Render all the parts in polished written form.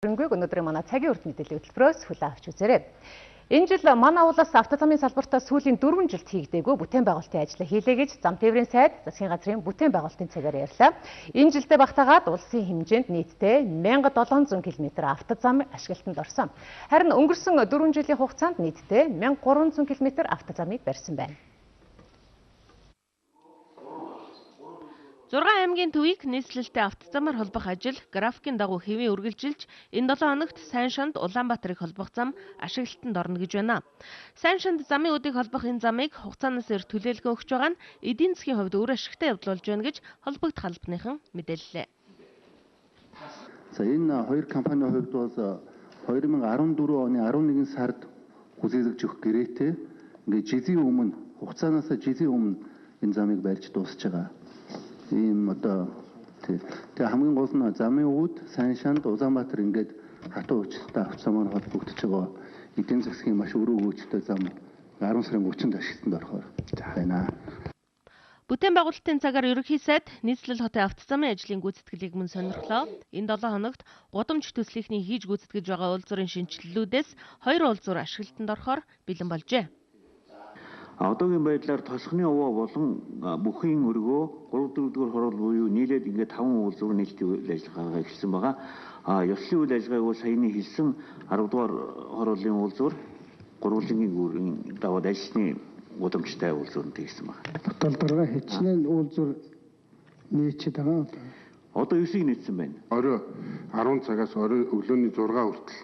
Өнөөдөр манай цагийн урт мэдээллийн хөтөлбөрөөс хүлээн авч үзээрэй. Энэ жил манай уулаас автозамын салбартаа сүүлийн 4 жилд хийгдээгүй бүтээн байгуулалтын ажлаа хийлээ гэж зам тээврийн сайд засгийн газрын бүтээн байгуулалтын цагаар ярьлаа. Энэ жилдээ багтаагаад улсын хэмжээнд нийтдээ 1700 км автозам ашиглалтанд орсон. Харин өнгөрсөн 4 жилийн хугацаанд нийтдээ 1300 км автозамыг барьсан байна. 6 аймгийн төвийг нийслэлтэй автозамаар холбох ажил графикийн дагуу хэвийн үргэлжилж энэ 7 хоногт Сайн шанд Улаанбаатарыг холбох зам ашиглалтанд орно гэж байна. Сайн шанд замын үдийг холбох энэ замыг хугацаанаас эр төлөөлгөө өгч байгаа нь эдийн засгийн хувьд үр ашигтай явдал болж байна гэж холбогдох албаныхан мэдээллээ. За энэ хоёр компанийн хувьд бол 2014 оны 11 сард хүлээлгэж өгөх гэрээтэй ингээд жилийн өмнө хугацаанаас жилийн өмнө энэ замыг барьж дуусж байгаа. Ийм одоо тэгээ хамгийн гол нь замын үүд Сайн шанд Улаанбаатар ингээд хатуу хүчтэй автозамаар холбогдож байгаа эдийн засгийн маш өрөө хүчтэй зам 10 сарын 30-нд ашиглалтанд орохоор байна. Бүтээн байгуулалтын цагаар ерөнхий сайд нийслэл хотын автозамын ажлын гүйцэтгэлийг мөн сонирхлоо. Энэ 7 хоногт гудамж төслийнхний хийж гүйцэтгэж байгаа уулзуурын шинжилэлүүдээс 2 уулзуур ашиглалтанд орохоор бэлэн болжээ. Одоогийн байдлаар тосгоны овоо болон бүхийн өргөө 3-4 хорол буюу нийлээд ингээд 5 уулзуур нийлтийн үйл ажиллагаагаа эхэлсэн байгаа. Ёслолын үйл ажиллагааг бол саяны хэлсэн 10 дугаар хорооллын уулзуур гурвалжингийн гүрийн даваад ажлын гудамжтай уулзуур хийсэн байна. Тотал 6 хичнээн уулзуур нийцээд байгаа. Одоо 9-ийг нийцсэн байна. Орой 10 цагаас орой өглөөний 6 хүртэл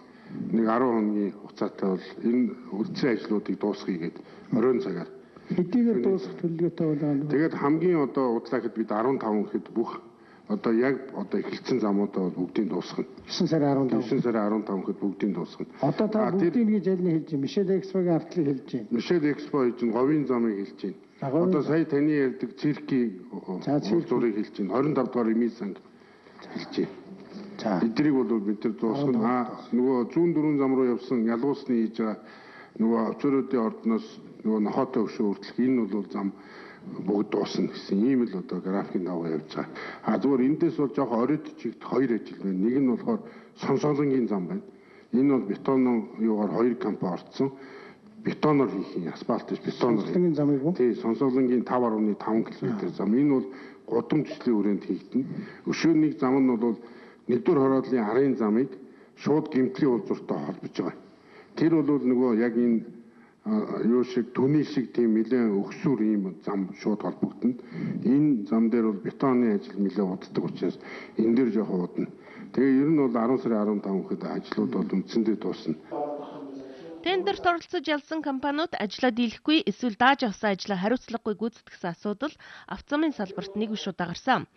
нэг 10 хоногийн хугацаатай бол энэ үлдсэн ажлуудыг дуусгая гэдэг оройн цагаар. Хэдийгээр дуусах төлөвлөгөөтэй байна. Тэгээд хамгийн одоо удлаахад бид 15 гэхэд бүх одоо яг одоо эхэлсэн замуудаа бүгдийг дуусгана. 9 сарын 15. 9 сарын 15 гэхэд бүгдийг дуусгана. Одоо та бүгдийг гэж аль нь хэлж байна? Мишель Экспогийн артлыг хэлж байна. Мишель Экспо хийж байна, говийн замыг хэлж байна. Одоо сая таны ярьдаг циркийн уулзуурыг хэлж байна. 25 дугаар эмийн санг хэлж байна. За эдрийг бол бид нар дуусгана. Нөгөө 104 зам руу явсан ялгуусны хийж байгаа нөгөө өчөрөдийн ордноос нөгөө нохоотой өшөө хүртэл энэ бол зам бүгд дуусна гэсэн ийм л одоо графикийн дагуу явж байгаа. Зүгээр эндээс бол жоох оройд чигт 2 ажил байна. Нэг нь болохоор Сонсоолонгийн зам байна. Энэ бол бетоноор юугаар 2 компани орцсон. Бетоноор хийх юм, асфальт биш бетоноор. Сонсоолонгийн замыг уу? Тий, Сонсоолонгийн 5.5 км зам. Энэ бол гудамжлалын хүрээнд хийгдэнэ. Өшөөний зам нь бол 1-р хорооллын арын замыг шууд гэмтлийн уулзууртай холбож байгаа. Тэр бол нөгөө яг энэ юу шиг түний шиг тийм нэлээд өгсүр ийм зам шууд холбогдно. Энэ зам дээр бол бетоны ажил нэлээд уддаг учраас энэ дээр жоох удна. Тэгээ ер нь бол 10 сарын 15 гэхэд ажлууд бол үндсэндээ дуусна. Тендерт оролцож ялсан компаниуд ажлаа дийлэхгүй эсвэл дааж авсан ажлаа хариуцлагагүй гүйцэтгэсэн асуудал автозамын салбарт нэг биш удаа гарсан.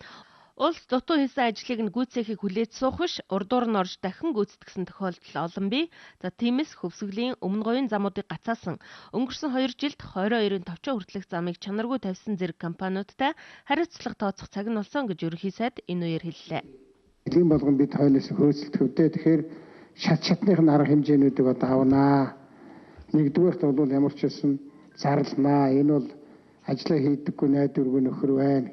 Улс дутуу хийсэн ажлыг нь гүйцээхийг хүлээж суух биш, урдуур нь орж дахин гүйцэтгсэн тохиолдол олон бий. За тиймээс хөвсгөлийн өмнө говийн замуудыг гацаасан өнгөрсөн 2 жилд 22-ын товчоо хүртэлх замыг чанаргүй тавьсан зэрэг компаниудтай хариуцлага тооцох цаг нь болсон гэж ерөнхий сайд энэ үеэр хэллээ. Эдийн болгон бид хоёулаас хөөцөлтөвдөө тэгэхээр шатных арга хэмжээнүүдийг одоо авнаа. Нэгдүгээрт бол ямар ч байсан зарлнаа. Энэ бол ажлаа хийдэггүй найдваргүй нөхөр байна.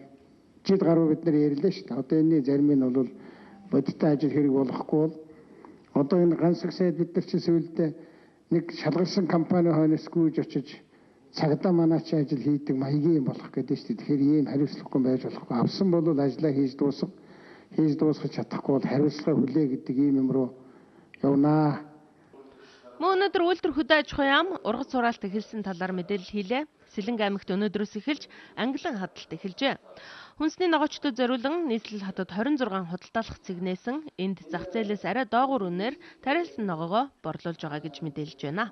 Жид гаруй бид нар ярьлаа шүү дээ. Одоо энэ зарим нь бол бодиттой ажил хэрэг болохгүй бол одоо энэ ганц сайд бид нар чинь сүүлдээ нэг шалгарсан компани хойноос гүйж очиж цагдаа манаач ажил хийдэг маягийн болох гэдэг шүү дээ. Тэгэхээр ийм хариуцлагагүй байж болохгүй. Авсан бол ажлаа хийж дуусгах чадахгүй бол хариуцлага хүлээ гэдэг ийм юм руу явнаа. Мөн өнөөдөр үйлдвэр хөдөө аж ахуйн яам ургац сураалт эхэлсэн талаар мэдээлэл хийлээ. Сэлэнг аймагт өнөөдрөөс эхэлж ангилан хадалт эхэлжээ. Хүнсний ногоочдод зориулан нийслэл хотод 26 худалдаалах цэг нээсэн. Энд зах зээлээс арай доогуур үнээр тариалсан ногоогоо борлуулж байгаа гэж мэдээлж байна.